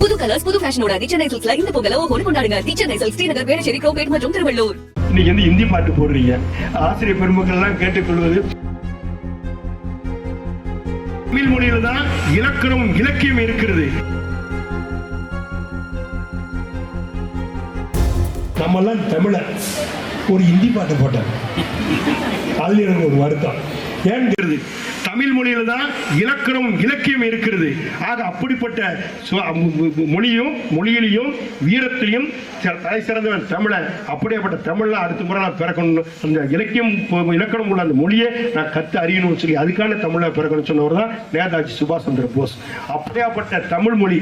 புது கலர்ஸ் புது ஃபேஷனோட தி சென்னை சில்க்ஸ்ல இந்த பொங்கலை ஓஹோன்னு கொண்டாடுங்க. தி சென்னை சில்க்ஸ், ஸ்ரீநகர், வேளச்சேரி, கோபேட் மற்றும் திருவள்ளூர். இன்னைக்கு ஹிந்தி பாட்டு போடுறீங்க. ஆசிரியர் பெருமக்கள் எல்லாம் கேட்டுக்கொள்வது, தமிழ் மொழியில தான் இலக்கணம் இலக்கியம் இருக்கிறது. நம்ம எல்லாம் தமிழர் ஒரு ஹிந்தி பாட்டு போட்டார். அதுல எனக்கு ஒரு வருத்தம். ஏன்கிறது தமிழ் மொழியில தான் இலக்கணம் இலக்கியம் இருக்கிறது. ஆக அப்படிப்பட்ட மொழியிலையும் வீரத்திலையும் தலை சிறந்தவன் தமிழன். அப்படியேப்பட்ட தமிழ்ல அடுத்த முறை நான் பிறக்கணும், அந்த இலக்கியம் இலக்கணம் உள்ள அந்த மொழியை நான் கற்று அறியணும்னு சொல்லி அதுக்கான தமிழை பிறக்கணும்னு சொன்னவர் தான் நேதாஜி சுபாஷ் சந்திர போஸ். அப்படியாப்பட்ட தமிழ் மொழி,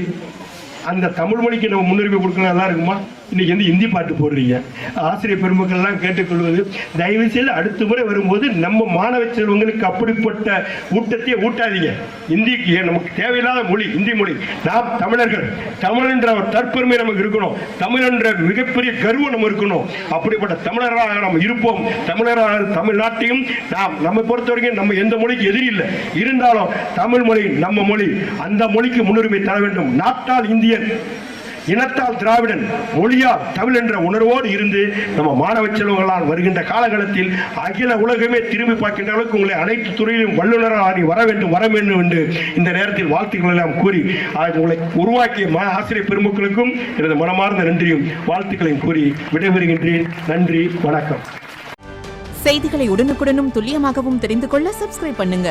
அந்த தமிழ் மொழிக்கு நம்ம முன்னுரிமை கொடுக்கணும். நல்லா இருக்குமா? இன்னைக்கு ஹிந்தி பாட்டு போடுறீங்க. ஆசிரியர் பெருமக்கள் எல்லாம் கேட்டுக்கொள்வது, தயவு செய்து அடுத்த முறை வரும்போது நம்ம மாணவ செல்வங்களுக்கு அப்படிப்பட்ட ஊட்டத்தையே ஊட்டாதீங்க. ஹிந்திக்கு நமக்கு தேவையில்லாத மொழி ஹிந்தி மொழி. நாம் தமிழர்கள், தமிழ் என்ற தற்பெருமை நமக்கு இருக்கணும், தமிழ் என்ற மிகப்பெரிய கர்வம் நம்ம இருக்கணும். அப்படிப்பட்ட தமிழராக நாம் இருப்போம். தமிழராக தமிழ்நாட்டையும் நம்ம பொறுத்த வரைக்கும் நம்ம எந்த மொழிக்கு எதிரி இல்லை. இருந்தாலும் தமிழ் மொழி நம்ம மொழி, அந்த மொழிக்கு முன்னுரிமை தர வேண்டும். நாட்டால் இந்தியன், இனத்தால் திராவிடன், மொழியால் தமிழ் என்ற உணர்வோடு இருந்து நம்ம மாணவ செல்வங்களால் வருகின்ற காலகட்டத்தில் அகில உலகமே திரும்பி பார்க்கின்ற அளவுக்கு உங்களை அனைத்து துறையிலும் வல்லுநராக வர வேண்டும் என்று இந்த நேரத்தில் வாழ்த்துக்களை எல்லாம் கூறி உங்களை உருவாக்கிய ஆசிரியர் பெருமக்களுக்கும் எனது மனமார்ந்த நன்றியும் வாழ்த்துக்களையும் கூறி விடைபெறுகின்றேன். நன்றி, வணக்கம். செய்திகளை உடனுக்குடனும் துல்லியமாகவும் தெரிந்து கொள்ள சப்ஸ்கிரைப் பண்ணுங்க.